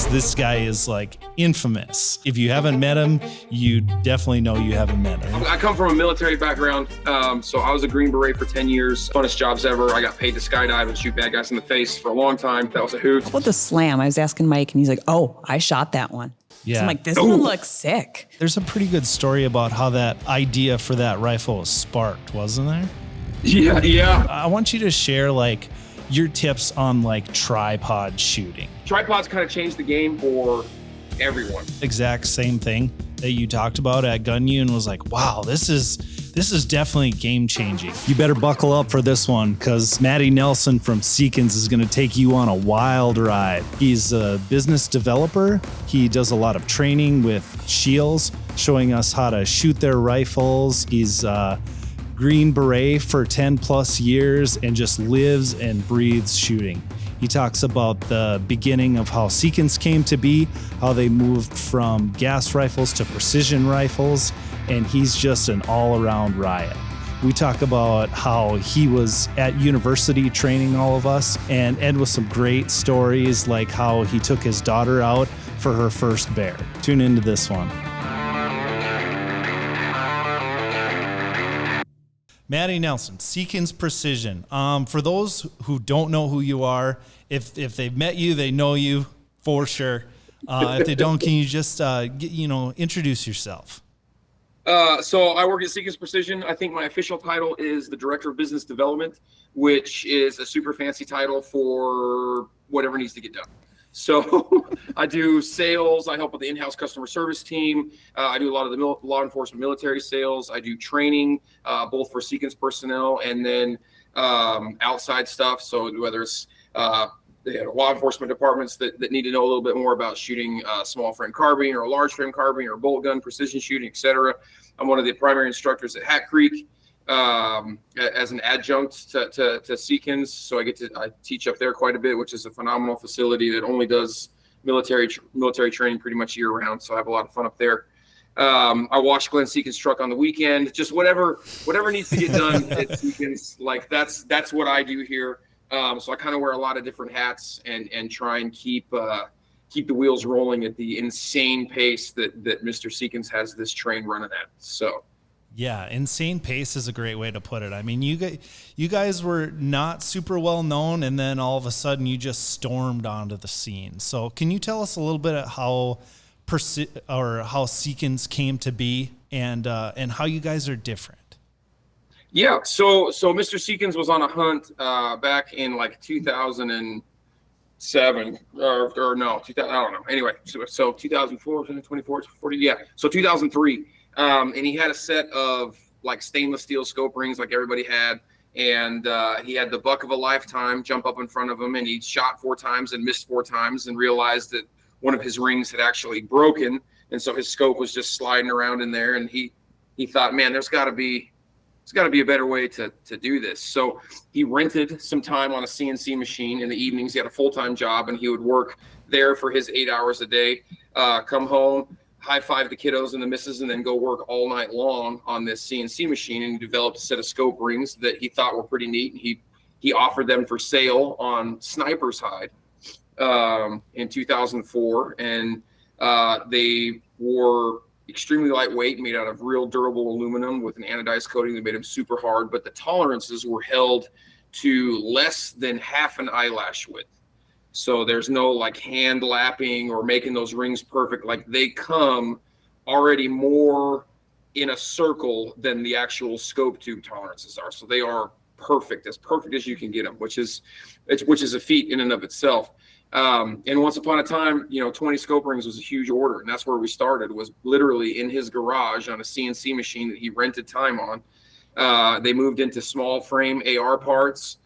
this guy is like infamous. If you haven't met him, you definitely know you haven't met him. I come from a military background, so I was a Green Beret for 10 years. Funnest jobs ever. I got paid to skydive and shoot bad guys in the face for a long time. That was a hoot. How about the slam? I was asking Mike, and he's like, "Oh, I shot that one." Yeah. So I'm like, this one looks sick. There's a pretty good story about how that idea for that rifle was sparked, wasn't there? Yeah. I want you to share like your tips on like tripod shooting. Tripods kind of changed the game for everyone. Exact same thing that you talked about at Gun U and was like, wow, this is definitely game changing. You better buckle up for this one because Matty Nelson from Seekins is going to take you on a wild ride. He's a business developer. He does a lot of training with SCHEELS, showing us how to shoot their rifles. He's Green Beret for 10 plus years and just lives and breathes shooting. He talks about the beginning of how Seekins came to be, how they moved from gas rifles to precision rifles, and he's just an all-around riot. We talk about how he was at university training all of us and end with some great stories like how he took his daughter out for her first bear. Tune into this one. Matty Nelson, Seekins Precision. For those who don't know who you are, if they've met you, they know you for sure. If they don't, can you just introduce yourself? So I work at Seekins Precision. I think my official title is the Director of Business Development, which is a super fancy title for whatever needs to get done. So I do sales. I help with the in-house customer service team. I do a lot of the law enforcement military sales. I do training, both for Seekins personnel and then outside stuff. So whether it's law enforcement departments that need to know a little bit more about shooting small frame carbine or a large frame carbine or bolt gun, precision shooting, etc. I'm one of the primary instructors at Hat Creek as an adjunct to Seekins. So I teach up there quite a bit, which is a phenomenal facility that only does military training pretty much year round. So I have a lot of fun up there. I wash Glenn Seekins' truck on the weekend, just whatever needs to get done at Seekins. Like that's what I do here. So I kind of wear a lot of different hats and try and keep the wheels rolling at the insane pace that Mr. Seekins has this train running at. So. Yeah, insane pace is a great way to put it. I mean, you guys were not super well known, and then all of a sudden you just stormed onto the scene. So can you tell us a little bit how Seekins came to be and how you guys are different? Yeah, so Mr. Seekins was on a hunt back in like 2007 or no, 2000, I don't know. Anyway, so 2004, 24, 40, yeah. So 2003. And he had a set of like stainless steel scope rings like everybody had. And he had the buck of a lifetime jump up in front of him, and he shot 4 times and missed 4 times and realized that one of his rings had actually broken. And so his scope was just sliding around in there. And he thought, man, there's gotta be a better way to do this. So he rented some time on a CNC machine in the evenings. He had a full-time job, and he would work there for his 8 hours a day, come home, high-five the kiddos and the missus, and then go work all night long on this CNC machine. And he developed a set of scope rings that he thought were pretty neat. And he offered them for sale on Sniper's Hide in 2004. And they were extremely lightweight, made out of real durable aluminum with an anodized coating that made them super hard. But the tolerances were held to less than half an eyelash width. So there's no like hand lapping or making those rings perfect. Like they come already more in a circle than the actual scope tube tolerances are. So they are perfect as you can get them, which is a feat in and of itself. And once upon a time, 20 scope rings was a huge order. And that's where we started, was literally in his garage on a CNC machine that he rented time on. They moved into small frame AR parts.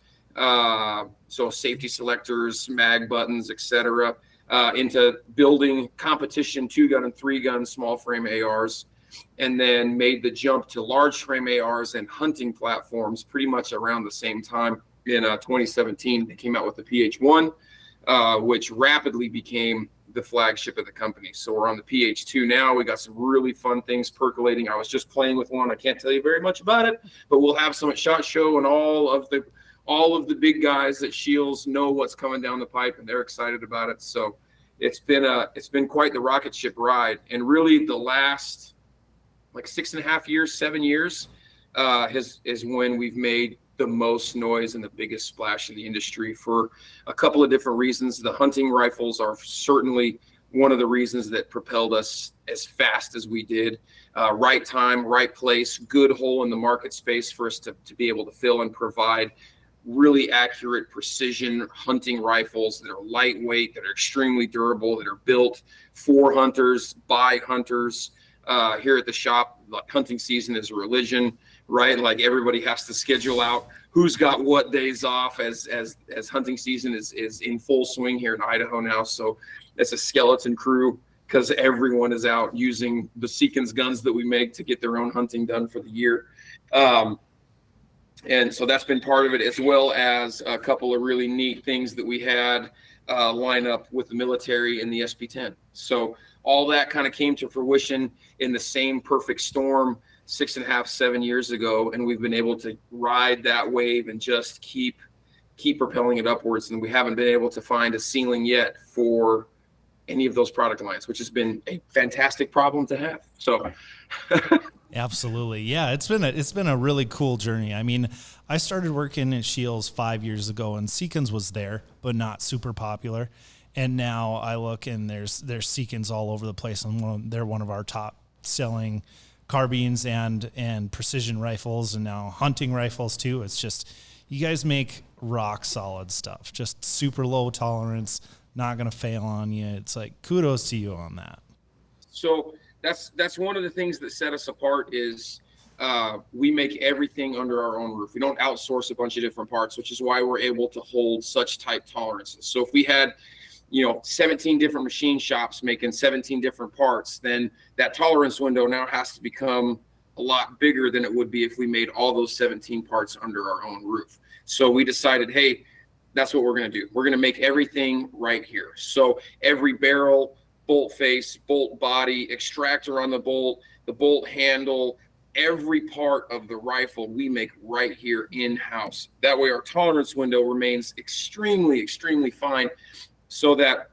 So safety selectors, mag buttons, etc., into building competition 2-gun and 3-gun small frame ARs, and then made the jump to large frame ARs and hunting platforms pretty much around the same time. In 2017, they came out with the PH1, which rapidly became the flagship of the company. So we're on the PH2 now. We got some really fun things percolating. I was just playing with one. I can't tell you very much about it, but we'll have some at SHOT Show, and all of the big guys at SCHEELS know what's coming down the pipe, and they're excited about it. So it's been quite the rocket ship ride. And really the last like 6.5 years, 7 years is when we've made the most noise and the biggest splash in the industry for a couple of different reasons. The hunting rifles are certainly one of the reasons that propelled us as fast as we did. Right time, right place, good hole in the market space for us to be able to fill and provide really accurate precision hunting rifles that are lightweight, that are extremely durable, that are built for hunters, by hunters. Here at the shop, like, hunting season is a religion, right? Like, everybody has to schedule out who's got what days off as hunting season is in full swing here in Idaho now. So it's a skeleton crew because everyone is out using the Seekins guns that we make to get their own hunting done for the year. And so that's been part of it, as well as a couple of really neat things that we had line up with the military and the SP10. So all that kind of came to fruition in the same perfect storm 6.5, 7 years ago. And we've been able to ride that wave and just keep propelling it upwards. And we haven't been able to find a ceiling yet for any of those product lines, which has been a fantastic problem to have. So absolutely. Yeah, it's been a really cool journey. I mean, I started working at SCHEELS 5 years ago, and Seekins was there, but not super popular. And now I look, and there's Seekins all over the place, and they're one of our top selling carbines and precision rifles, and now hunting rifles too. It's just, you guys make rock solid stuff, just super low tolerance, not going to fail on you. It's like, kudos to you on that. So that's one of the things that set us apart is we make everything under our own roof. We don't outsource a bunch of different parts, which is why we're able to hold such tight tolerances. So if we had 17 different machine shops making 17 different parts, then that tolerance window now has to become a lot bigger than it would be if we made all those 17 parts under our own roof. So we decided, hey, that's what we're going to do. We're going to make everything right here. So every barrel, bolt face, bolt body, extractor on the bolt handle, every part of the rifle we make right here in-house. That way our tolerance window remains extremely, extremely fine, so that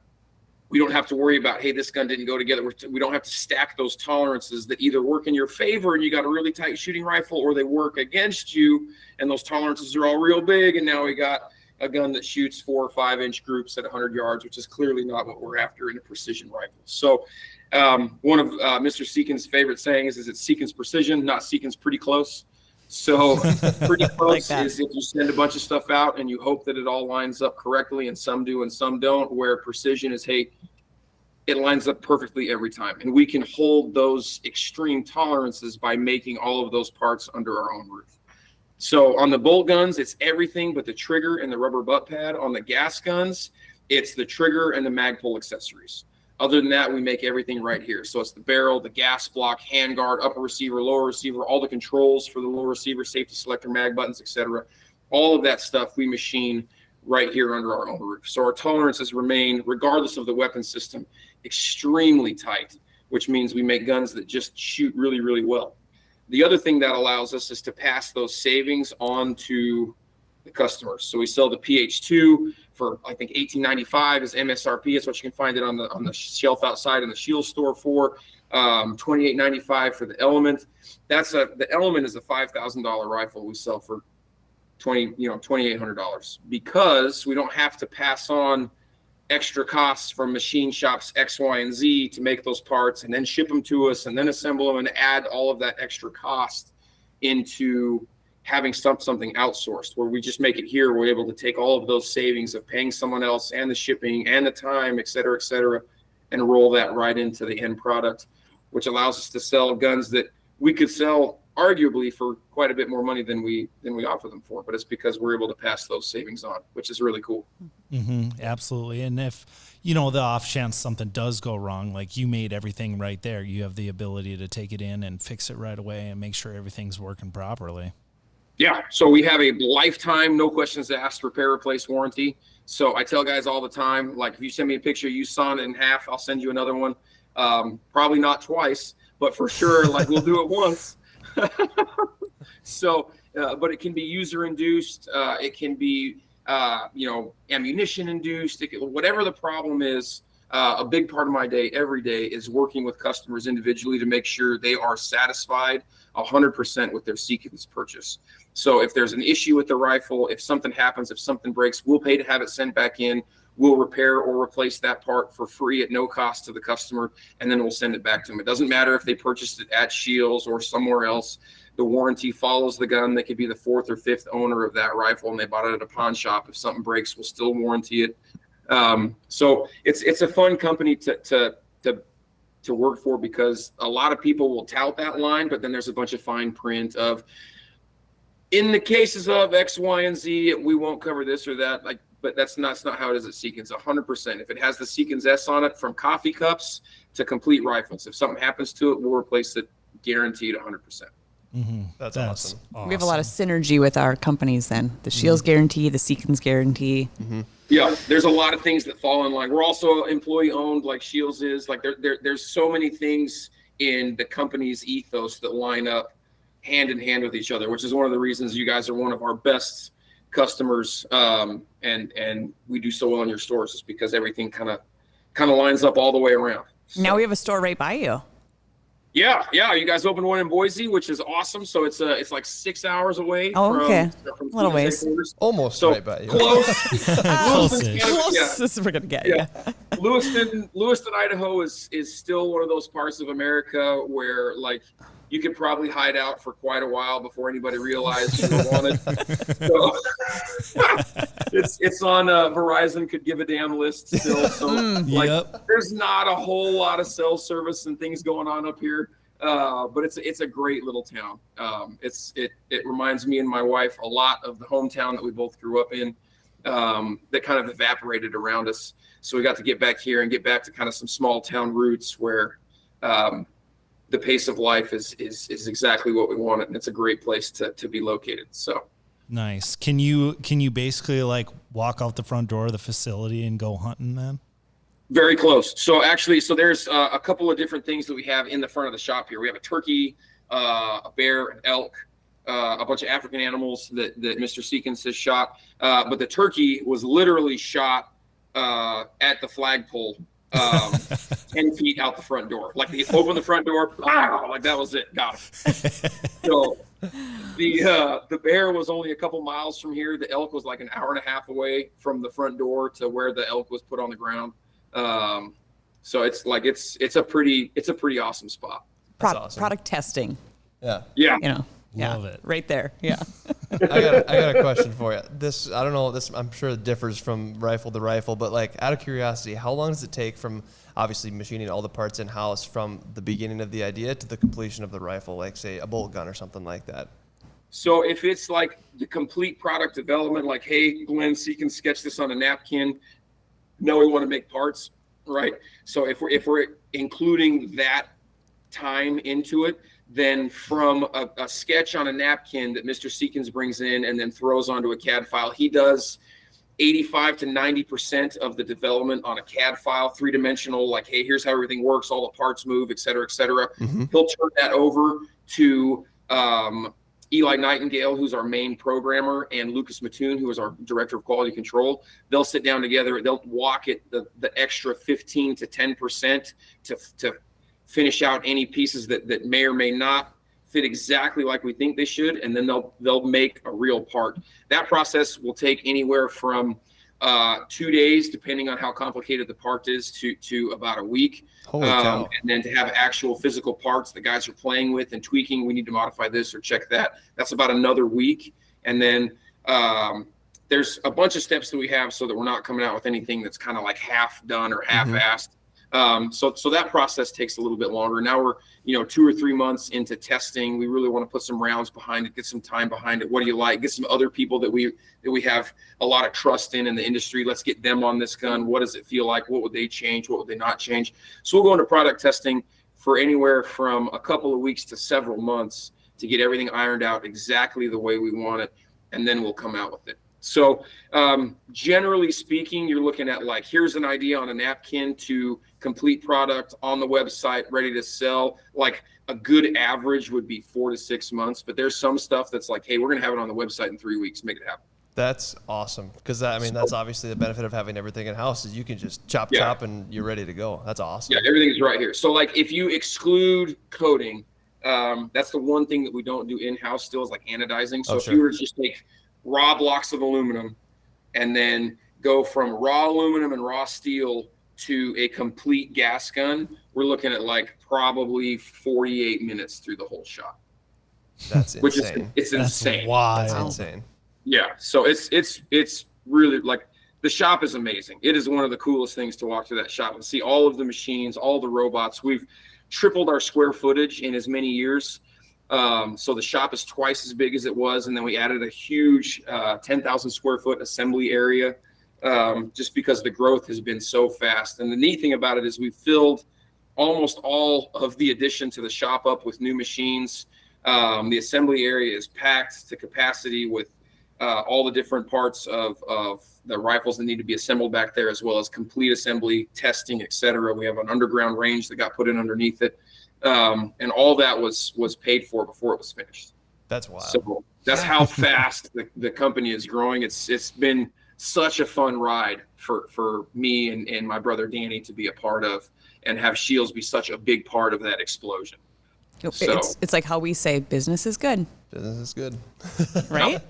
we don't have to worry about, hey, this gun didn't go together. We don't have to stack those tolerances that either work in your favor and you got a really tight shooting rifle, or they work against you and those tolerances are all real big, and now we got a gun that shoots 4 or 5 inch groups at 100 yards, which is clearly not what we're after in a precision rifle. So one of Mr. Seekin's favorite sayings is, it's Seekins precision, not Seekins pretty close. So pretty close like is if you send a bunch of stuff out and you hope that it all lines up correctly, and some do and some don't, where precision is, hey, it lines up perfectly every time. And we can hold those extreme tolerances by making all of those parts under our own roof. So on the bolt guns, it's everything but the trigger and the rubber butt pad. On the gas guns, it's the trigger and the mag pull accessories. Other than that, we make everything right here. So it's the barrel, the gas block, handguard, upper receiver, lower receiver, all the controls for the lower receiver, safety selector, mag buttons, etc. All of that stuff we machine right here under our own roof. So our tolerances remain, regardless of the weapon system, extremely tight, which means we make guns that just shoot really, really well. The other thing that allows us is to pass those savings on to the customers. So we sell the PH2 for, I think, $18.95 is MSRP. It's what you can find it on the shelf outside in the SCHEELS store for. $28.95 for the Element. The Element is a $5,000 rifle we sell for $2,800, because we don't have to pass on extra costs from machine shops X, Y, and Z to make those parts and then ship them to us and then assemble them and add all of that extra cost into having something outsourced, where we just make it here. We're able to take all of those savings of paying someone else and the shipping and the time, et cetera, and roll that right into the end product, which allows us to sell guns that we could sell arguably for quite a bit more money than we offer them for. But it's because we're able to pass those savings on, which is really cool. Mm-hmm, absolutely. And if, the off chance something does go wrong, like you made everything right there, you have the ability to take it in and fix it right away and make sure everything's working properly. Yeah, so we have a lifetime, no questions asked, repair, replace warranty. So I tell guys all the time, like, if you send me a picture, you sawing it in half, I'll send you another one. Probably not twice, but for sure, like, we'll do it once. So, but it can be user induced. It can be, ammunition induced. Whatever the problem is, a big part of my day every day is working with customers individually to make sure they are satisfied 100% with their Seekins purchase. So if there's an issue with the rifle, if something happens, if something breaks, we'll pay to have it sent back in. We'll repair or replace that part for free at no cost to the customer, and then we'll send it back to them. It doesn't matter if they purchased it at SCHEELS or somewhere else. The warranty follows the gun. They could be the 4th or 5th owner of that rifle, and they bought it at a pawn shop. If something breaks, we'll still warranty it. So it's a fun company to work for, because a lot of people will tout that line, but then there's a bunch of fine print of, in the cases of X, Y, and Z, we won't cover this or that. Like, but that's not how it is at Seekins. 100%. If it has the Seekins S on it, from coffee cups to complete rifles, if something happens to it, we'll replace it, guaranteed 100%. Mm-hmm. That's awesome. We have a lot of synergy with our companies then. The SCHEELS guarantee, the Seekins guarantee. Mm-hmm. Yeah, there's a lot of things that fall in line. We're also employee owned, like SCHEELS is. Like there's so many things in the company's ethos that line up hand in hand with each other, which is one of the reasons you guys are one of our best customers, and we do so well in your stores, is because everything kind of lines up all the way around. So, now we have a store right by you. Yeah. You guys opened one in Boise, which is awesome. So it's like 6 hours away. Oh, okay. From A little ways. Almost so right by you. Close. This is we're gonna get. Yeah. Lewiston, Idaho is still one of those parts of America where, like, you could probably hide out for quite a while before anybody realized you were wanted. So it's on Verizon could give a damn list still. So there's not a whole lot of cell service and things going on up here, but it's a great little town. It reminds me and my wife a lot of the hometown that we both grew up in, that kind of evaporated around us. So we got to get back here and get back to kind of some small town roots where the pace of life is exactly what we wanted, and it's a great place to be located. So nice. Can you basically like walk out the front door of the facility and go hunting then? Very close. So there's a couple of different things that we have in the front of the shop here. We have a turkey, a bear, an elk, a bunch of African animals that Mr. Seekins has shot. But the turkey was literally shot at the flagpole 10 feet out the front door. Like, they opened the front door, like that was it, got him. So the bear was only a couple miles from here. The elk was like an hour and a half away from the front door to where the elk was put on the ground. So it's a pretty awesome spot. Awesome. Product testing. Yeah. Love it. Right there. Yeah. I got a question for you. I don't know, I'm sure it differs from rifle to rifle, but like, out of curiosity, how long does it take from obviously machining all the parts in-house from the beginning of the idea to the completion of the rifle, like say a bolt gun or something like that? So if it's like the complete product development, like, hey, Glenn, Seekin sketch this on a napkin. No, we want to make parts, right? So if we're including that time into it, then from a sketch on a napkin that Mr. Seekins brings in and then throws onto a CAD file, he does 85 to 90% of the development on a CAD file, three-dimensional, like, hey, here's how everything works, all the parts move, et cetera, et cetera. Mm-hmm. He'll turn that over to Eli Nightingale, who's our main programmer, and Lucas Mattoon, who is our director of quality control. They'll sit down together. They'll walk it the extra 15 to 10% to finish out any pieces that may or may not fit exactly like we think they should, and then they'll make a real part. That process will take anywhere from 2 days, depending on how complicated the part is, to about a week. Holy cow. And then to have actual physical parts the guys are playing with and tweaking, we need to modify this or check that. That's about another week. And then there's a bunch of steps that we have so that we're not coming out with anything that's kind of like half done or half-assed. So that process takes a little bit longer. Now we're 2 or 3 months into testing. We really want to put some rounds behind it, get some time behind it. What do you like? Get some other people that we have a lot of trust in the industry. Let's get them on this gun. What does it feel like? What would they change? What would they not change? So we'll go into product testing for anywhere from a couple of weeks to several months to get everything ironed out exactly the way we want it, and then we'll come out with it. So generally speaking, you're looking at like, here's an idea on a napkin to complete product on the website, ready to sell. Like, a good average would be 4 to 6 months, but there's some stuff that's like, hey, we're going to have it on the website in 3 weeks, make it happen. That's awesome. Because that's obviously the benefit of having everything in house is you can just chop and you're ready to go. That's awesome. Yeah, everything's right here. So like if you exclude coating, that's the one thing that we don't do in-house still is like anodizing. So if you were to just take raw blocks of aluminum and then go from raw aluminum and raw steel to a complete gas gun, we're looking at like probably 48 minutes through the whole shot. That's which insane. It's insane. Wild. That's insane. Yeah. So it's really like the shop is amazing. It is one of the coolest things to walk through that shop and see all of the machines, all the robots. We've tripled our square footage in as many years. So the shop is twice as big as it was. And then we added a huge 10,000 square foot assembly area just because the growth has been so fast. And the neat thing about it is we filled almost all of the addition to the shop up with new machines. The assembly area is packed to capacity with all the different parts of the rifles that need to be assembled back there, as well as complete assembly, testing, etc. We have an underground range that got put in underneath it. And all that was paid for before it was finished. That's wild. So that's how fast the company is growing. It's been such a fun ride for me and my brother Danny to be a part of, and have SCHEELS be such a big part of that explosion. So, it's like how we say business is good. Business is good. Right?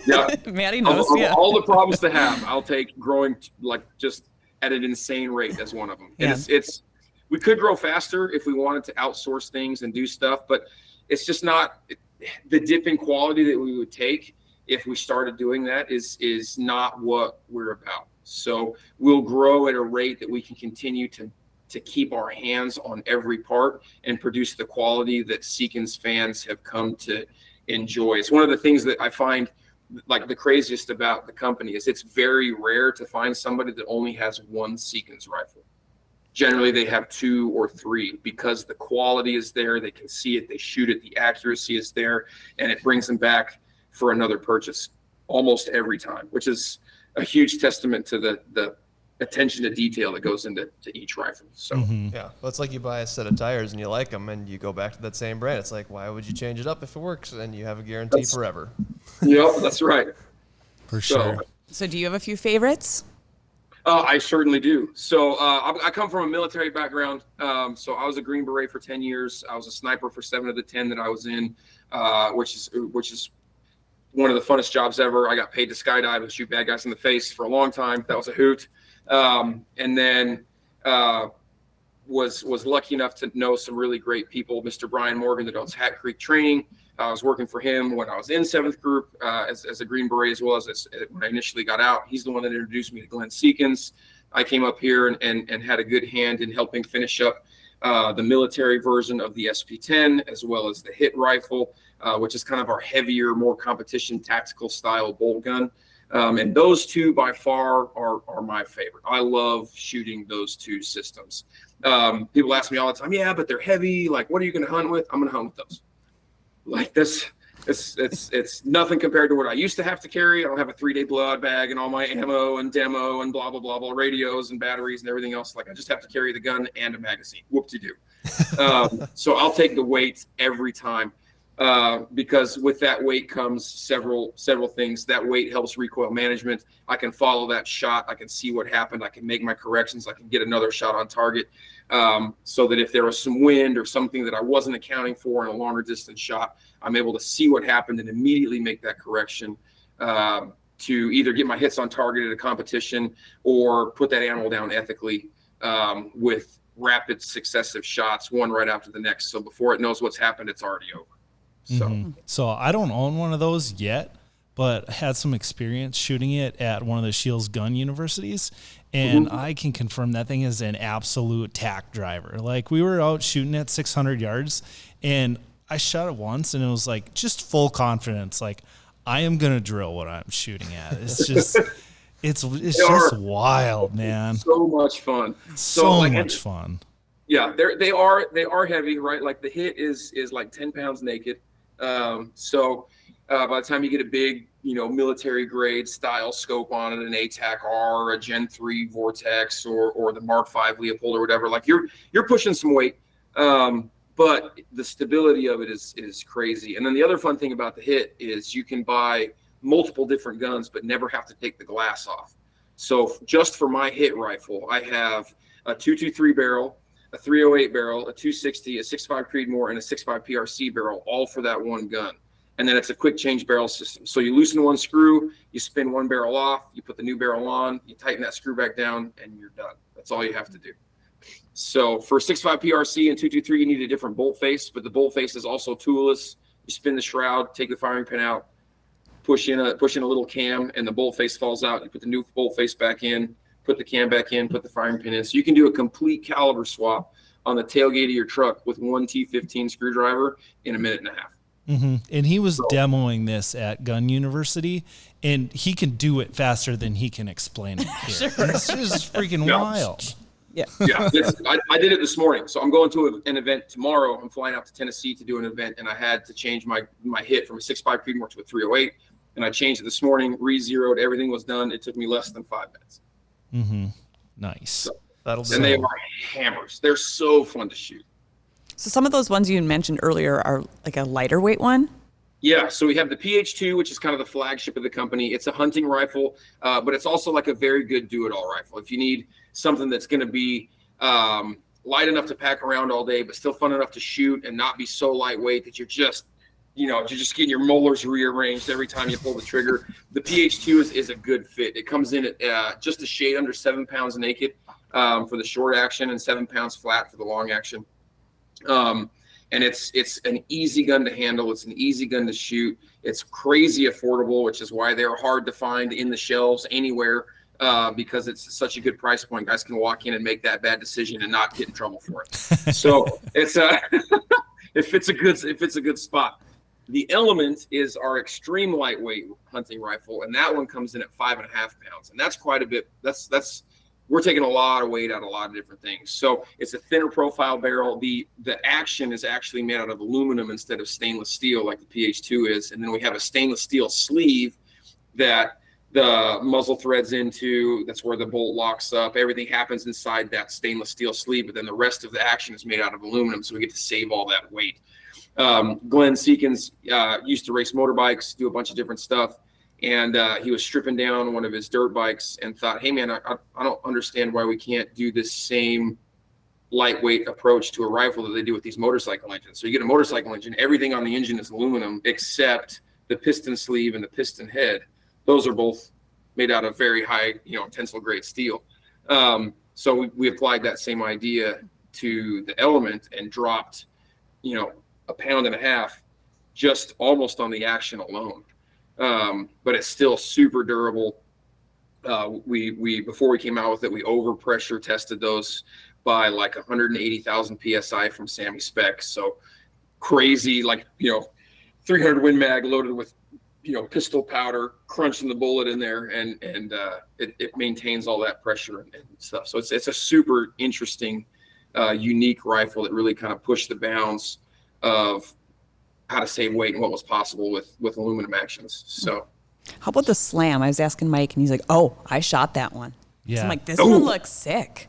Yeah. Matty knows. Of all the problems to have, I'll take growing like just at an insane rate as one of them. Yeah. It's we could grow faster if we wanted to outsource things and do stuff, but it's just not the dip in quality that we would take if we started doing that is not what we're about. So we'll grow at a rate that we can continue to keep our hands on every part and produce the quality that Seekins fans have come to enjoy. It's one of the things that I find like the craziest about the company is it's very rare to find somebody that only has one Seekins rifle. Generally they have 2 or 3 because the quality is there. They can see it, they shoot it, the accuracy is there, and it brings them back for another purchase almost every time, which is a huge testament to the attention to detail that goes into each rifle. So yeah, well, it's like you buy a set of tires and you like them and you go back to that same brand. It's like, why would you change it up if it works? And you have a guarantee forever. Yep, that's right. For sure. So do you have a few favorites? I certainly do. So I come from a military background. So I was a Green Beret for 10 years. I was a sniper for 7 of the 10 that I was in, which is one of the funnest jobs ever. I got paid to skydive and shoot bad guys in the face for a long time. That was a hoot. And then was lucky enough to know some really great people. Mr. Brian Morgan that owns Hat Creek Training. I was working for him when I was in 7th Group as a Green Beret, as well as when I initially got out. He's the one that introduced me to Glenn Seekins. I came up here and had a good hand in helping finish up the military version of the SP-10, as well as the HIT rifle, which is kind of our heavier, more competition tactical style bolt gun. And those two by far are my favorite. I love shooting those two systems. People ask me all the time, yeah, but they're heavy. Like, what are you going to hunt with? I'm going to hunt with those. Like this, it's nothing compared to what I used to have to carry. I don't have a 3-day blowout bag and all my ammo and demo and blah, blah, blah, blah, radios and batteries and everything else. Like I just have to carry the gun and a magazine. Whoop-de-doo. So I'll take the weight every time. Because with that weight comes several things. That weight helps recoil management. I can follow that shot. I can see what happened. I can make my corrections. I can get another shot on target. So that if there was some wind or something that I wasn't accounting for in a longer distance shot, I'm able to see what happened and immediately make that correction to either get my hits on target at a competition or put that animal down ethically with rapid successive shots, one right after the next. So before it knows what's happened, it's already over. So I don't own one of those yet, but had some experience shooting it at one of the SCHEELS gun universities, and I can confirm that thing is an absolute tack driver. Like we were out shooting at 600 yards, and I shot it once, and it was like just full confidence. Like I am gonna drill what I'm shooting at. It's just it's just wild, man. So much fun. So much fun. Yeah, they are heavy, right? Like the HIT is like 10 pounds naked. So by the time you get a big, military grade style scope on it, an ATAC R or a Gen 3 Vortex or the Mark 5 Leopold or whatever, like you're pushing some weight. But the stability of it is crazy. And then the other fun thing about the HIT is you can buy multiple different guns, but never have to take the glass off. So just for my hit rifle, I have a 223 barrel, a 308 barrel, a 260, a 6.5 Creedmoor, and a 6.5 PRC barrel, all for that one gun. And then it's a quick change barrel system. So you loosen one screw, you spin one barrel off, you put the new barrel on, you tighten that screw back down, and you're done. That's all you have to do. So for 6.5 PRC and 223, you need a different bolt face, but the bolt face is also toolless. You spin the shroud, take the firing pin out, push in a little cam, and the bolt face falls out. You put the new bolt face back in, put the cam back in, put the firing pin in. So you can do a complete caliber swap on the tailgate of your truck with one T15 screwdriver in a minute and a half. Mm-hmm. And he was demoing this at Gun University, and he can do it faster than he can explain it here. Sure. This is freaking wild. Yeah. Yeah, I did it this morning. So I'm going to an event tomorrow. I'm flying out to Tennessee to do an event, and I had to change my hit from a 6.5 Creedmoor to a 308. And I changed it this morning, re-zeroed, everything was done. It took me less than 5 minutes. Mm-hmm. Nice. So, That'll do. and they are hammers. They're so fun to shoot. So some of those ones you mentioned earlier are like a lighter weight one? Yeah, so we have the PH2, which is kind of the flagship of the company. It's a hunting rifle, but it's also like a very good do-it-all rifle. If you need something that's going to be light enough to pack around all day, but still fun enough to shoot and not be so lightweight that you're just getting your molars rearranged every time you pull the trigger, the PH2 is a good fit. It comes in at just a shade under 7 pounds naked for the short action and 7 pounds flat for the long action. And it's an easy gun to handle. It's an easy gun to shoot. It's crazy affordable, which is why they're hard to find in the shelves anywhere, because it's such a good price point. Guys can walk in and make that bad decision and not get in trouble for it. So it's if it's a good spot. The Element is our extreme lightweight hunting rifle, and that one comes in at 5.5 pounds, and that's quite a bit. We're taking a lot of weight out of a lot of different things. So it's a thinner profile barrel. The action is actually made out of aluminum instead of stainless steel like the PH2 is. And then we have a stainless steel sleeve that the muzzle threads into. That's where the bolt locks up. Everything happens inside that stainless steel sleeve, but then the rest of the action is made out of aluminum, so we get to save all that weight. Glenn Seekins used to race motorbikes, do a bunch of different stuff. And he was stripping down one of his dirt bikes and thought, hey, man, I don't understand why we can't do this same lightweight approach to a rifle that they do with these motorcycle engines. So you get a motorcycle engine, everything on the engine is aluminum except the piston sleeve and the piston head. Those are both made out of very high, tensile grade steel. So we applied that same idea to the Element and dropped, 1.5 pounds just almost on the action alone. But it's still super durable. We before we came out with it, we overpressure tested those by like 180,000 PSI from Sammy Specs. So crazy, 300 Win Mag loaded with, pistol powder, crunching the bullet in there, and it maintains all that pressure and stuff. So it's a super interesting, unique rifle that really kind of pushed the bounds of how to save weight and what was possible with aluminum actions. So How about the Slam? I was asking Mike, and he's like, "Oh, I shot that one." Yeah. So I'm like, "This one looks sick."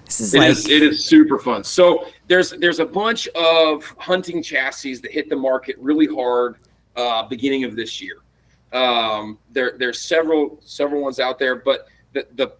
This is it is super fun. So there's a bunch of hunting chassis that hit the market really hard beginning of this year. There's several ones out there, but the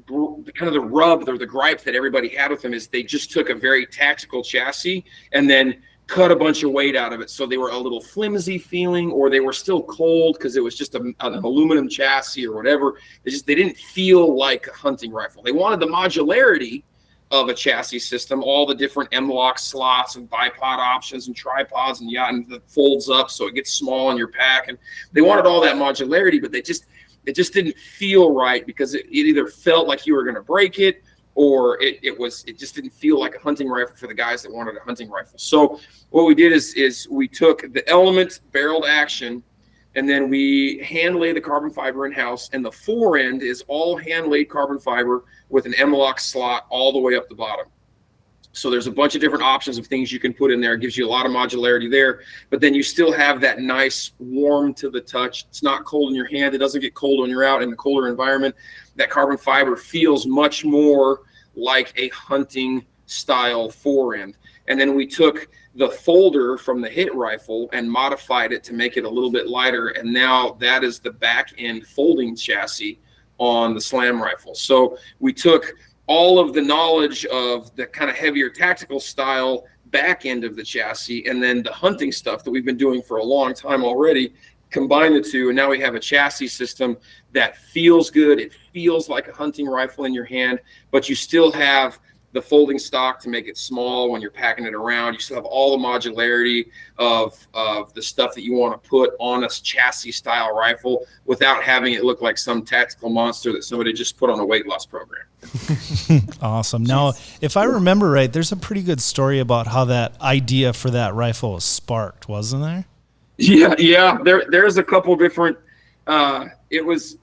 kind of the rub or the gripe that everybody had with them is they just took a very tactical chassis and then cut a bunch of weight out of it, so they were a little flimsy feeling, or they were still cold because it was just an aluminum chassis or whatever. They didn't feel like a hunting rifle. They wanted the modularity of a chassis system, all the different M-lock slots and bipod options and tripods and that folds up so it gets small in your pack, and they wanted all that modularity, but it just didn't feel right because it either felt like you were going to break it, or it just didn't feel like a hunting rifle for the guys that wanted a hunting rifle. So what we did is we took the Element barreled action, and then we hand laid the carbon fiber in house, and the fore end is all hand laid carbon fiber with an M-lock slot all the way up the bottom. So there's a bunch of different options of things you can put in there. It gives you a lot of modularity there, but then you still have that nice warm to the touch. It's not cold in your hand. It doesn't get cold when you're out in a colder environment. That carbon fiber feels much more like a hunting style forend. And then we took the folder from the hit rifle and modified it to make it a little bit lighter. And now that is the back end folding chassis on the slam rifle. So we took all of the knowledge of the kind of heavier tactical style back end of the chassis and then the hunting stuff that we've been doing for a long time already, combine the two, and now we have a chassis system that feels good. It feels like a hunting rifle in your hand, but you still have the folding stock to make it small when you're packing it around. You still have all the modularity of the stuff that you want to put on a chassis style rifle without having it look like some tactical monster that somebody just put on a weight loss program. Awesome. Now, if I remember right, there's a pretty good story about how that idea for that rifle was sparked, wasn't there? Yeah. There's a couple different. It was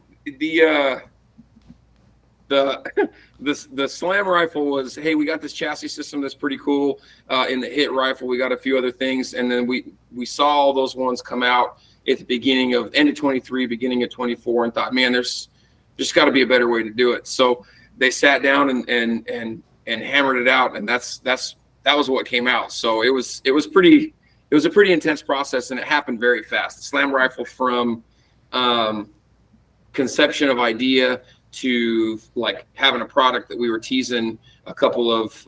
the slam rifle was, hey, we got this chassis system that's pretty cool. In the hit rifle, we got a few other things, and then we saw all those ones come out at the beginning of end of 23, beginning of 24, and thought, man, there's just got to be a better way to do it. So they sat down and hammered it out, and that was what came out. So it was a pretty intense process, and it happened very fast. The slam rifle from conception of idea to like having a product that we were teasing a couple of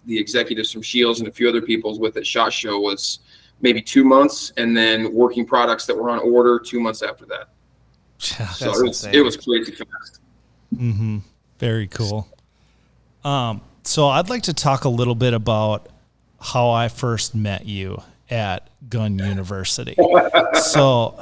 the executives from SCHEELS and a few other people with at SHOT Show was maybe 2 months, and then working products that were on order 2 months after that. Yeah, so it was crazy fast. Mm-hmm. Very cool. So I'd like to talk a little bit about how I first met you at Gun University. So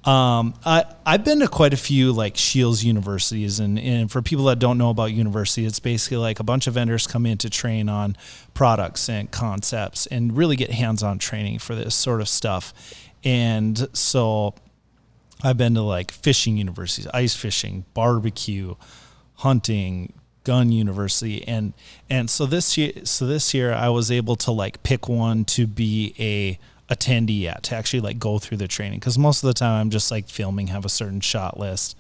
I've been to quite a few like SCHEELS universities, and for people that don't know about university, it's basically like a bunch of vendors come in to train on products and concepts and really get hands-on training for this sort of stuff. And so I've been to like fishing universities, ice fishing, barbecue, hunting, gun university, and so this year I was able to like pick one to be a attendee at, to actually like go through the training, because most of the time I'm just like filming, have a certain shot list,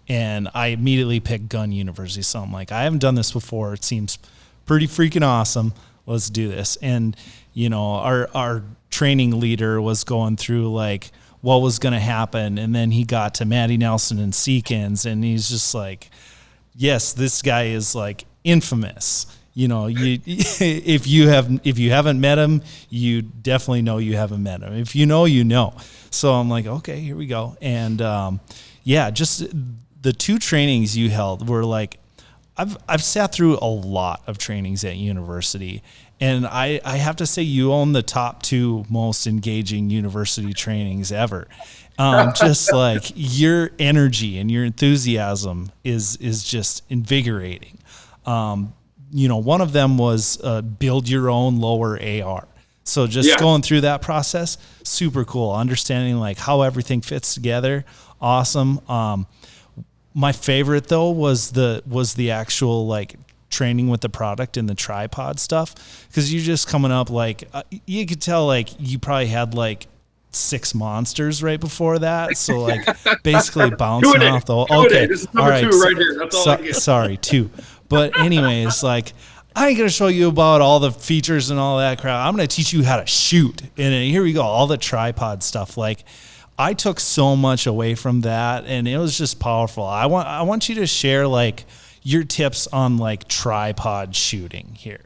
and I immediately picked Gun University. So I'm like, I haven't done this before, it seems pretty freaking awesome, let's do this. And you know, our training leader was going through like what was going to happen, and then he got to Matty Nelson and Seekins, and he's just like, yes, this guy is like infamous. You know, if you haven't met him, you definitely know you haven't met him. If you know, you know. So I'm like, okay, here we go. And yeah, just the two trainings you held were like, I've sat through a lot of trainings at university, and I have to say you own the top two most engaging university trainings ever. Just like your energy and your enthusiasm is just invigorating. You know, one of them was build your own lower AR. So just going through that process, super cool. Understanding like how everything fits together, awesome. My favorite though was the actual like training with the product and the tripod stuff, because you're just coming up like you could tell like you probably had like 6 monsters right before that, so like basically bouncing off the okay. This is number all right, 2 right here. That's all I get. Sorry, 2. But anyways, like I ain't gonna show you about all the features and all that crap. I'm gonna teach you how to shoot. And here we go, all the tripod stuff. Like I took so much away from that, and it was just powerful. I want you to share like your tips on like tripod shooting here.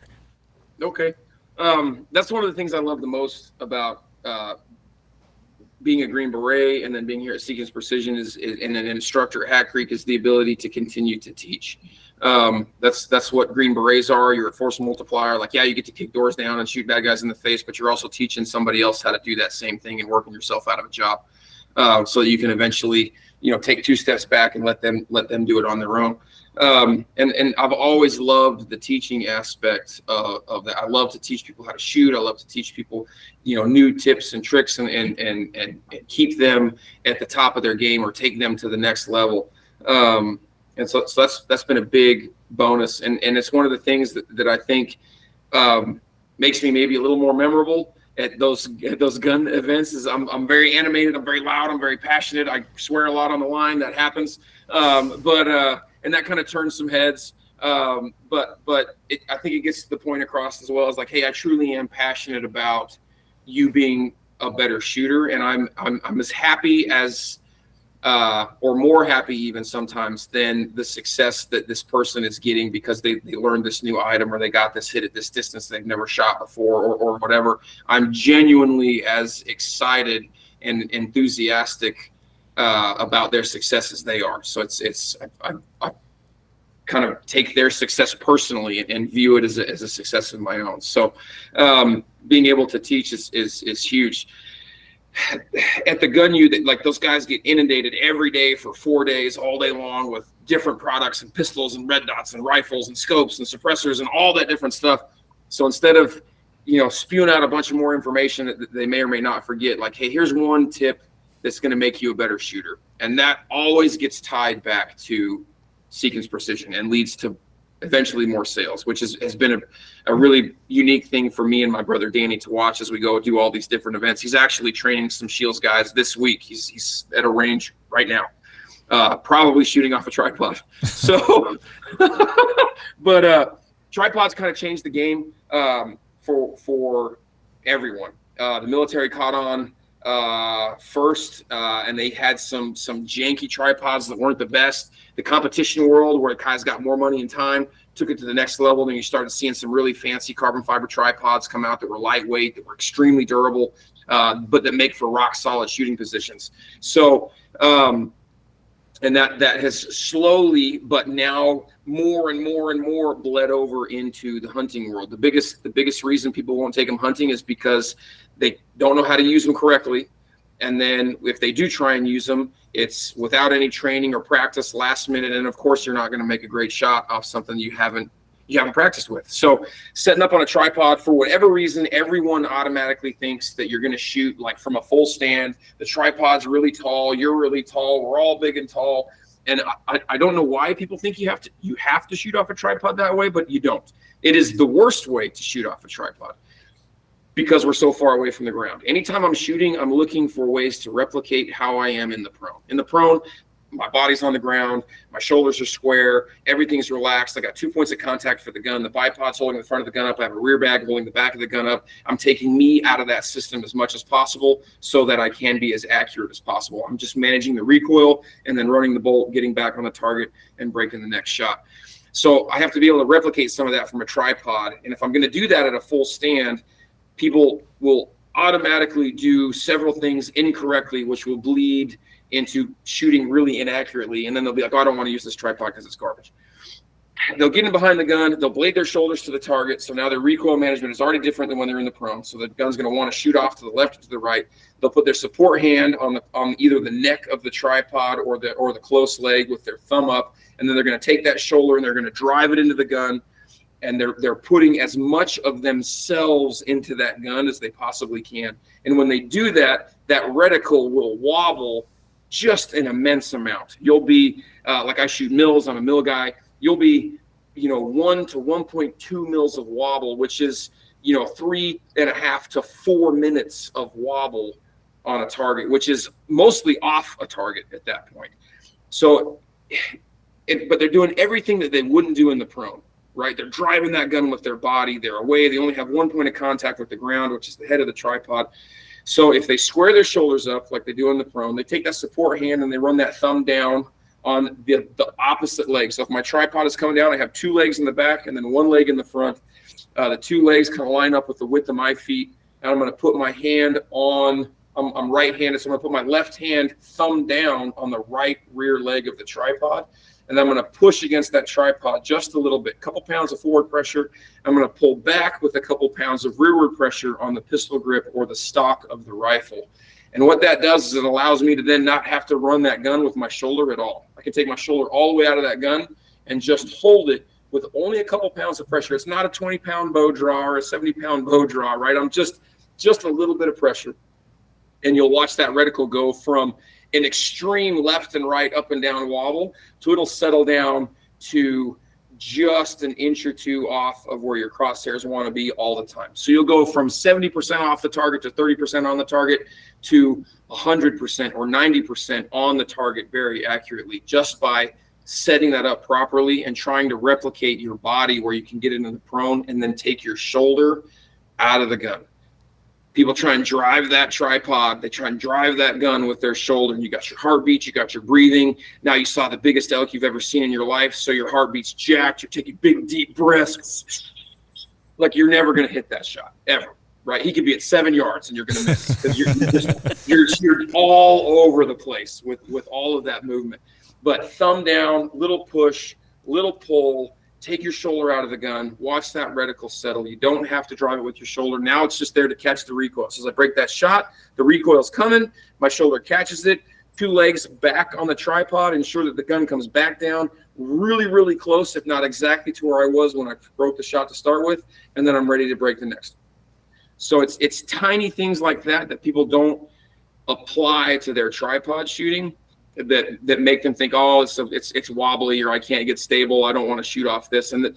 Okay, that's one of the things I love the most about being a Green Beret and then being here at Seekins Precision is and an instructor at Hat Creek is the ability to continue to teach. That's what Green Berets are. You're a force multiplier. Like, yeah, you get to kick doors down and shoot bad guys in the face, but you're also teaching somebody else how to do that same thing and working yourself out of a job, so that you can eventually, you know, take 2 steps back and let them do it on their own. And I've always loved the teaching aspect of that. I love to teach people how to shoot. I love to teach people, you know, new tips and tricks and keep them at the top of their game or take them to the next level. And so that's been a big bonus. And it's one of the things that I think makes me maybe a little more memorable at those gun events is I'm very animated. I'm very loud. I'm very passionate. I swear a lot on the line. That happens. And that kind of turns some heads. I think it gets the point across as well as like, hey, I truly am passionate about you being a better shooter, and I'm as happy as or more happy even sometimes than the success that this person is getting because they learned this new item or they got this hit at this distance they've never shot before or whatever. I'm genuinely as excited and enthusiastic about their success as they are. So I kind of take their success personally and view it as a success of my own. So being able to teach is huge. At the Gun U, that like those guys get inundated every day for 4 days, all day long with different products and pistols and red dots and rifles and scopes and suppressors and all that different stuff. So instead of, spewing out a bunch of more information that they may or may not forget, like, hey, here's one tip that's going to make you a better shooter. And that always gets tied back to Seekins Precision and leads to eventually more sales, which has been a really unique thing for me and my brother Danny to watch as we go do all these different events. He's actually training some SCHEELS guys this week. He's at a range right now, probably shooting off a tripod. So, but tripods kind of changed the game for everyone. The military caught on first, and they had some janky tripods that weren't the best. The competition world, where guys got more money and time, took it to the next level. Then you started seeing some really fancy carbon fiber tripods come out that were lightweight, that were extremely durable, but that make for rock solid shooting positions. So, and that has slowly, but now more and more and more bled over into the hunting world. The biggest reason people won't take them hunting is because they don't know how to use them correctly. And then if they do try and use them, it's without any training or practice, last minute. And of course, you're not going to make a great shot off something you haven't practiced with. So setting up on a tripod, for whatever reason, everyone automatically thinks that you're going to shoot like from a full stand. The tripod's really tall. You're really tall. We're all big and tall. And I don't know why people think you have to shoot off a tripod that way, but you don't. It is the worst way to shoot off a tripod, because we're so far away from the ground. Anytime I'm shooting, I'm looking for ways to replicate how I am in the prone. In the prone, my body's on the ground, my shoulders are square, everything's relaxed. I got 2 points of contact for the gun. The bipod's holding the front of the gun up. I have a rear bag holding the back of the gun up. I'm taking me out of that system as much as possible so that I can be as accurate as possible. I'm just managing the recoil and then running the bolt, getting back on the target and breaking the next shot. So I have to be able to replicate some of that from a tripod. And if I'm going to do that at a full stand, people will automatically do several things incorrectly, which will bleed into shooting really inaccurately. And then they'll be like, oh, I don't want to use this tripod because it's garbage. They'll get in behind the gun. They'll blade their shoulders to the target. So now their recoil management is already different than when they're in the prone. So the gun's going to want to shoot off to the left or to the right. They'll put their support hand on either the neck of the tripod or the close leg with their thumb up. And then they're going to take that shoulder and they're going to drive it into the gun. And they're putting as much of themselves into that gun as they possibly can. And when they do that, that reticle will wobble just an immense amount. You'll be, like I shoot mils, I'm a mil guy. You'll be, 1 to 1.2 mils of wobble, which is, 3.5 to 4 minutes of wobble on a target, which is mostly off a target at that point. So, but they're doing everything that they wouldn't do in the prone. Right? They're driving that gun with their body. They're away. They only have 1 point of contact with the ground, which is the head of the tripod. So if they square their shoulders up like they do in the prone, they take that support hand and they run that thumb down on the opposite leg. So if my tripod is coming down, I have 2 legs in the back and then 1 leg in the front. The 2 legs kind of line up with the width of my feet. And I'm going to put my hand on, I'm right-handed, so I'm going to put my left hand thumb down on the right rear leg of the tripod. And I'm going to push against that tripod just a little bit, a couple pounds of forward pressure. I'm going to pull back with a couple pounds of rearward pressure on the pistol grip or the stock of the rifle. And what that does is it allows me to then not have to run that gun with my shoulder at all. I can take my shoulder all the way out of that gun and just hold it with only a couple pounds of pressure. It's not a 20-pound bow draw or a 70-pound bow draw, right? I'm just a little bit of pressure. And you'll watch that reticle go from an extreme left and right, up and down wobble to it'll settle down to just an inch or 2 off of where your crosshairs want to be all the time. So you'll go from 70% off the target to 30% on the target to 100% or 90% on the target very accurately, just by setting that up properly and trying to replicate your body where you can get into the prone and then take your shoulder out of the gun. People try and drive that tripod. They try and drive that gun with their shoulder. And you got your heartbeat, you got your breathing. Now you saw the biggest elk you've ever seen in your life. So your heartbeat's jacked. You're taking big, deep breaths. Like you're never going to hit that shot ever, right? He could be at 7 yards and you're going to miss because you're all over the place with all of that movement. But thumb down, little push, little pull. Take your shoulder out of the gun. Watch that reticle settle. You don't have to drive it with your shoulder. Now it's just there to catch the recoil. So as I break that shot, the recoil's coming. My shoulder catches it. 2 legs back on the tripod. Ensure that the gun comes back down really, really close, if not exactly to where I was when I broke the shot to start with. And then I'm ready to break the next one. So it's tiny things like that people don't apply to their tripod shooting. That make them think, oh, it's wobbly, or I can't get stable. I don't want to shoot off this. And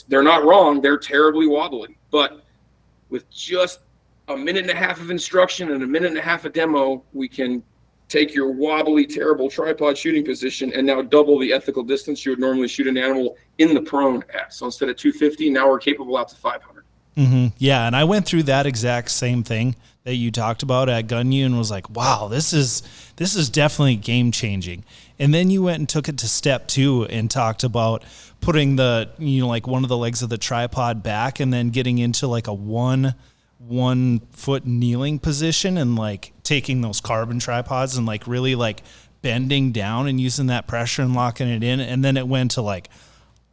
they're not wrong. They're terribly wobbly. But with just a minute and a half of instruction and a minute and a half of demo, we can take your wobbly, terrible tripod shooting position and now double the ethical distance you would normally shoot an animal in the prone at. So instead of 250, now we're capable out to 500. Mm-hmm. Yeah, and I went through that exact same thing that you talked about at Gun U and was like, wow, this is definitely game changing. And then you went and took it to step 2 and talked about putting like one of the legs of the tripod back and then getting into like a one foot kneeling position and like taking those carbon tripods and like really like bending down and using that pressure and locking it in. And then it went to like,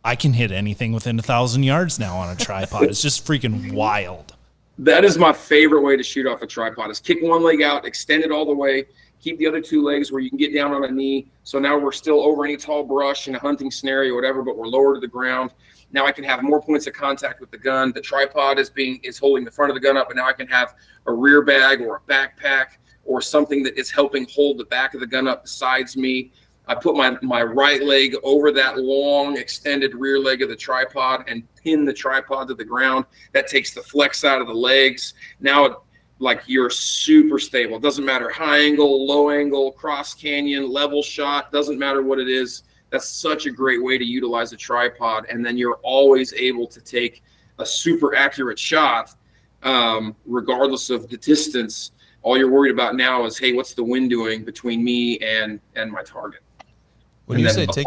I can hit anything within 1,000 yards now on a tripod. It's just freaking wild. That is my favorite way to shoot off a tripod is kick one leg out, extend it all the way, keep the other 2 legs where you can get down on a knee. So now we're still over any tall brush in a hunting scenario, whatever, but we're lower to the ground. Now I can have more points of contact with the gun. The tripod is holding the front of the gun up, and now I can have a rear bag or a backpack or something that is helping hold the back of the gun up besides me. I put my right leg over that long extended rear leg of the tripod and pin the tripod to the ground. That takes the flex out of the legs. Now, like, you're super stable. It doesn't matter high angle, low angle, cross canyon, level shot, doesn't matter what it is. That's such a great way to utilize a tripod. And then you're always able to take a super accurate shot, regardless of the distance. All you're worried about now is, hey, what's the wind doing between me and my target? When you say take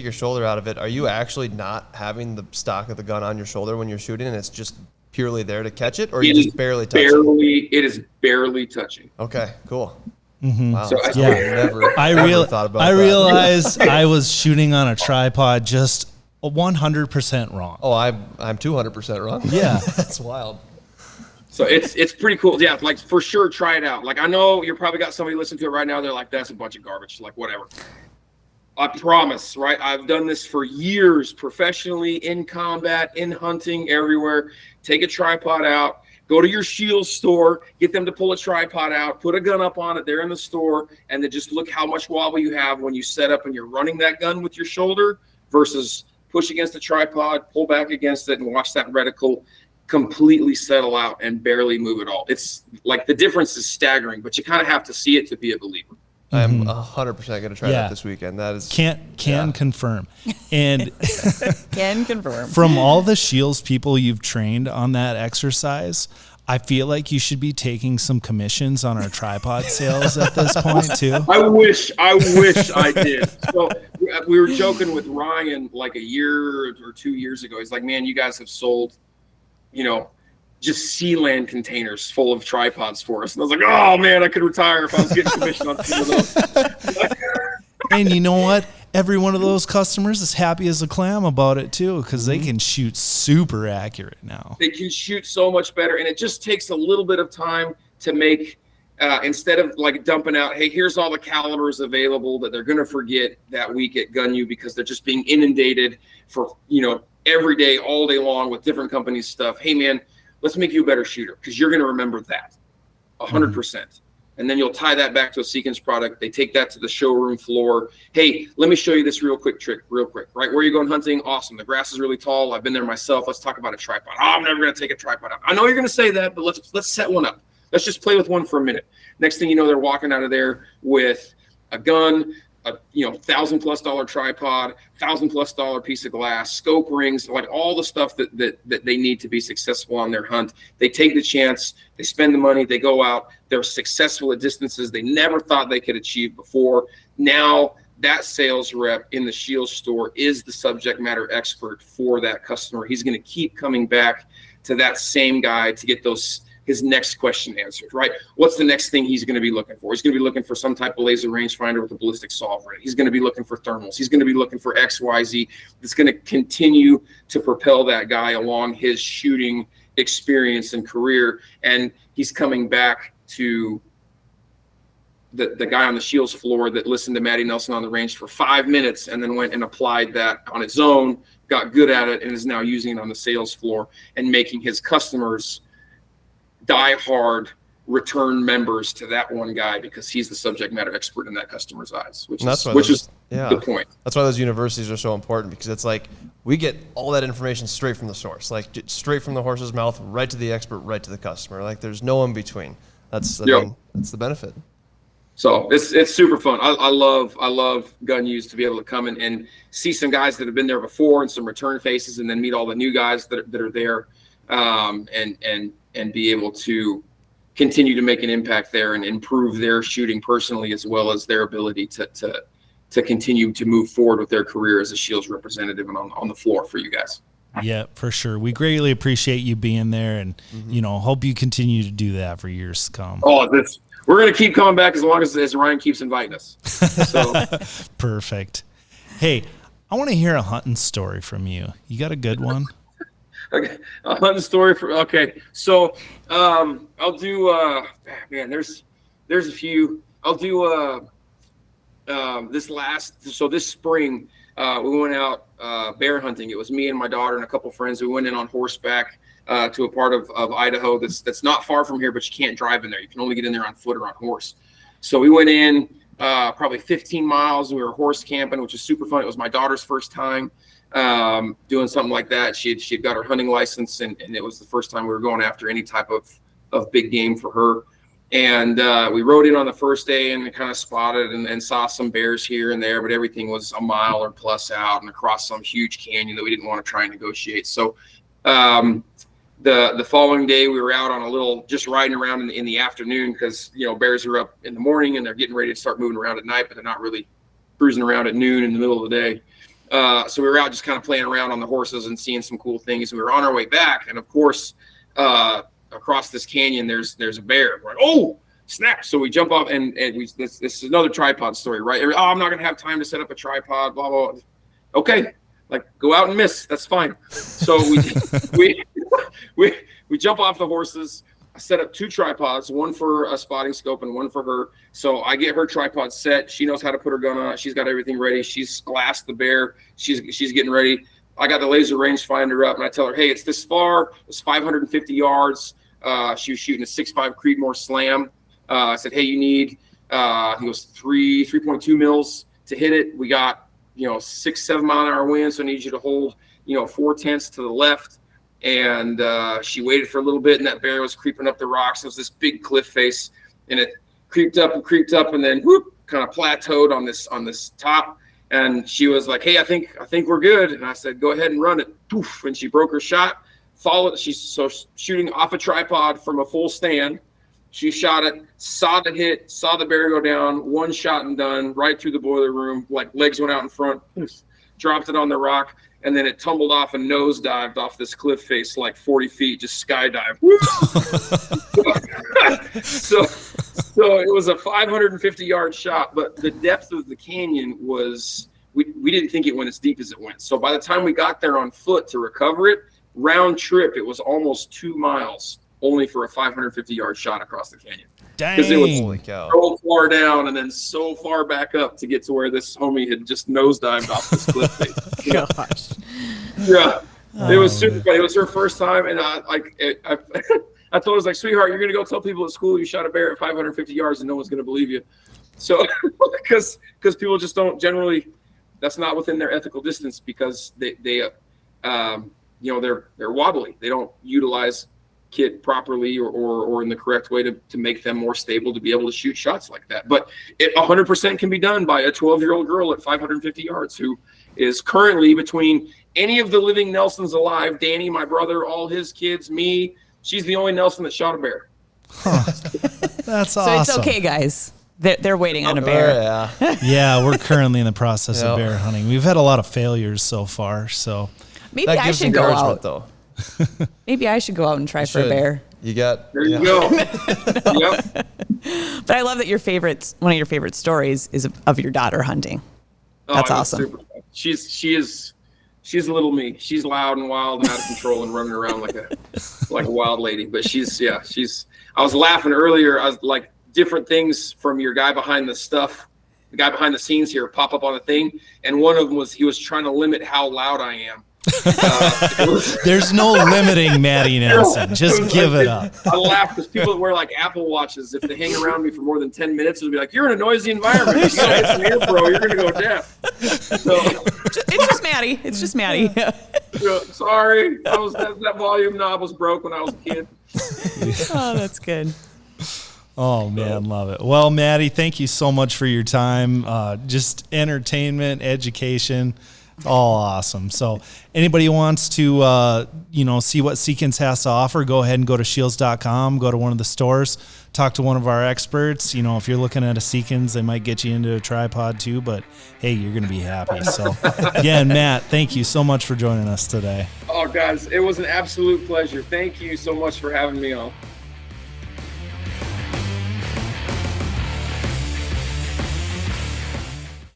your shoulder out of it, are you actually not having the stock of the gun on your shoulder when you're shooting, and it's just purely there to catch it, or you just barely touch it? It is barely touching. Okay, cool. Mm-hmm. Wow. So I realized I was shooting on a tripod just 100% wrong. Oh, I'm 200% wrong. Yeah. That's wild. So it's pretty cool. Yeah, like for sure, try it out. Like I know you're probably got somebody listening to it right now. They're like, that's a bunch of garbage. Like whatever. I promise, right? I've done this for years, professionally, in combat, in hunting, everywhere. Take a tripod out, go to your SCHEELS store, get them to pull a tripod out, put a gun up on it. They're in the store, and then just look how much wobble you have when you set up and you're running that gun with your shoulder versus push against the tripod, pull back against it, and watch that reticle completely settle out and barely move at all. It's like the difference is staggering, but you kind of have to see it to be a believer. I'm 100% going to try that this weekend. That is can confirm. And can confirm. From all the SCHEELS people you've trained on that exercise, I feel like you should be taking some commissions on our tripod sales at this point too. I wish I did. So we were joking with Ryan like a year or 2 years ago. He's like, man, you guys have sold, just Sealand containers full of tripods for us. And I was like, oh man, I could retire if I was getting commission on some of those. And you know what? Every one of those customers is happy as a clam about it too, because they can shoot super accurate now. They can shoot so much better, and it just takes a little bit of time to make, instead of like dumping out, hey, here's all the calibers available that they're going to forget that week at Gun U because they're just being inundated for, every day, all day long with different companies' stuff. Hey man, let's make you a better shooter because you're going to remember that 100%. And then you'll tie that back to a Seekins product. They take that to the showroom floor. Hey, let me show you this real quick trick, right? Where are you going hunting? Awesome. The grass is really tall. I've been there myself. Let's talk about a tripod. Oh, I'm never going to take a tripod out. I know you're going to say that, but let's set one up. Let's just play with one for a minute. Next thing you know, they're walking out of there with a gun, $1,000+ tripod, $1,000+ piece of glass, scope rings, like all the stuff that they need to be successful on their hunt. They take the chance, they spend the money, they go out, they're successful at distances they never thought they could achieve before. Now that sales rep in the SCHEELS store is the subject matter expert for that customer. He's going to keep coming back to that same guy to get his next question answered, right? What's the next thing he's going to be looking for? He's going to be looking for some type of laser rangefinder with a ballistic solve rate. He's going to be looking for thermals. He's going to be looking for XYZ. It's going to continue to propel that guy along his shooting experience and career. And he's coming back to the guy on the SCHEELS floor that listened to Matty Nelson on the range for 5 minutes and then went and applied that on its own, got good at it, and is now using it on the sales floor and making his customers die-hard return members to that one guy because he's the subject matter expert in that customer's eyes, which is the point. That's why those universities are so important, because it's like we get all that information straight from the source, like straight from the horse's mouth, right to the expert, right to the customer. Like there's no in between. That's that's the benefit. So it's super fun. I love gun use to be able to come in and see some guys that have been there before and some return faces, and then meet all the new guys that are there, and be able to continue to make an impact there and improve their shooting personally, as well as their ability to continue to move forward with their career as a SCHEELS representative and on the floor for you guys. Yeah, for sure. We greatly appreciate you being there, and hope you continue to do that for years to come. We're going to keep coming back as long as Ryan keeps inviting us. So perfect. Hey, I want to hear a hunting story from you. You got a good one? Okay, a hunting story so I'll do there's a few. I'll do this spring we went out bear hunting. It was me and my daughter and a couple friends. We went in on horseback to a part of Idaho that's not far from here, but you can't drive in there. You can only get in there on foot or on horse. So we went in probably 15 miles. We were horse camping, which is super fun. It was my daughter's first time doing something like that. She had got her hunting license, and it was the first time we were going after any type of big game for her. And we rode in on the first day and kind of spotted and saw some bears here and there, but everything was a mile or plus out and across some huge canyon that we didn't want to try and negotiate. So the following day we were out on a little, just riding around in the afternoon, because bears are up in the morning and they're getting ready to start moving around at night, but they're not really cruising around at noon in the middle of the day. So we were out just kind of playing around on the horses and seeing some cool things. We were on our way back, and of course across this canyon there's a bear. We're like, oh snap. So we jump off, and this is another tripod story, right? Oh, I'm not gonna have time to set up a tripod, blah blah blah. Okay, like go out and miss, that's fine. So we jump off the horses. I set up 2 tripods, one for a spotting scope and one for her. So I get her tripod set. She knows how to put her gun on it. She's got everything ready. She's glassed the bear. She's getting ready. I got the laser rangefinder up, and I tell her, hey, it's this far. It's 550 yards. She was shooting a 6.5 Creedmoor Slam. I said, hey, you need, I think it was 3.2 mils to hit it. We got, 6-7 mile an hour wind, so I need you to hold, 4/10 to the left. And she waited for a little bit, and that bear was creeping up the rocks. It was this big cliff face, and it creeped up, and then whoop, kind of plateaued on this top. And she was like, hey, I think we're good. And I said, go ahead and run it. Poof. And she broke her shot, followed. She's shooting off a tripod from a full stand. She shot it, saw the hit, saw the bear go down, one shot and done, right through the boiler room, like legs went out in front, dropped it on the rock, and then it tumbled off and nosedived off this cliff face like 40 feet, just skydive. So it was a 550-yard shot, but the depth of the canyon was, we didn't think it went as deep as it went. So by the time we got there on foot to recover it, round trip, it was almost 2 miles, only for a 550-yard shot across the canyon. Dang. Because it was Holy cow. so far down and then so far back up to get to where this homie had just nosedived off this cliff face. Gosh. Yeah. It was super funny. It was her first time, and I told her, I was like, sweetheart, you're going to go tell people at school you shot a bear at 550 yards and no one's going to believe you. So, because people just don't generally, that's not within their ethical distance, because they're wobbly. They don't utilize kit properly or in the correct way to make them more stable to be able to shoot shots like that. But it 100% can be done by a 12-year-old girl at 550 yards who is currently, between any of the living Nelsons alive, Danny, my brother, all his kids, me, she's the only Nelson that shot a bear. That's So awesome. it's okay, guys. They're waiting on a bear. Yeah. Yeah, we're currently in the process of Yep. bear hunting. We've had a lot of failures so far. So Maybe That I gives should go encouragement, out. though. Maybe I should go out and try for a Should. bear. You got. There you yeah. go. Yep. But I love that one of your favorite stories is of your daughter hunting. That's it was awesome. super fun. She's a little me. She's loud and wild and out of control and running around like a wild lady. But she's. I was laughing earlier. I was like, different things from your guy behind the scenes here pop up on the thing, and one of them was he was trying to limit how loud I am. there's no limiting Matty Nelson. Just give it up. I laugh because people that wear like Apple Watches, if they hang around me for more than 10 minutes, it'll be like, you're in a noisy environment. If you don't get some ear pro, you're gonna go deaf. So It's just Matty. It's just Matty. sorry, that volume knob was broke when I was a kid. Oh, that's good. Oh man, love it. Well, Matty, thank you so much for your time. Just entertainment, education, all awesome. So anybody who wants to, see what Seekins has to offer, go ahead and go to SCHEELS.com, go to one of the stores, talk to one of our experts. If you're looking at a Seekins, they might get you into a tripod too, but hey, you're going to be happy. So again, Matt, thank you so much for joining us today. Oh, guys, it was an absolute pleasure. Thank you so much for having me on.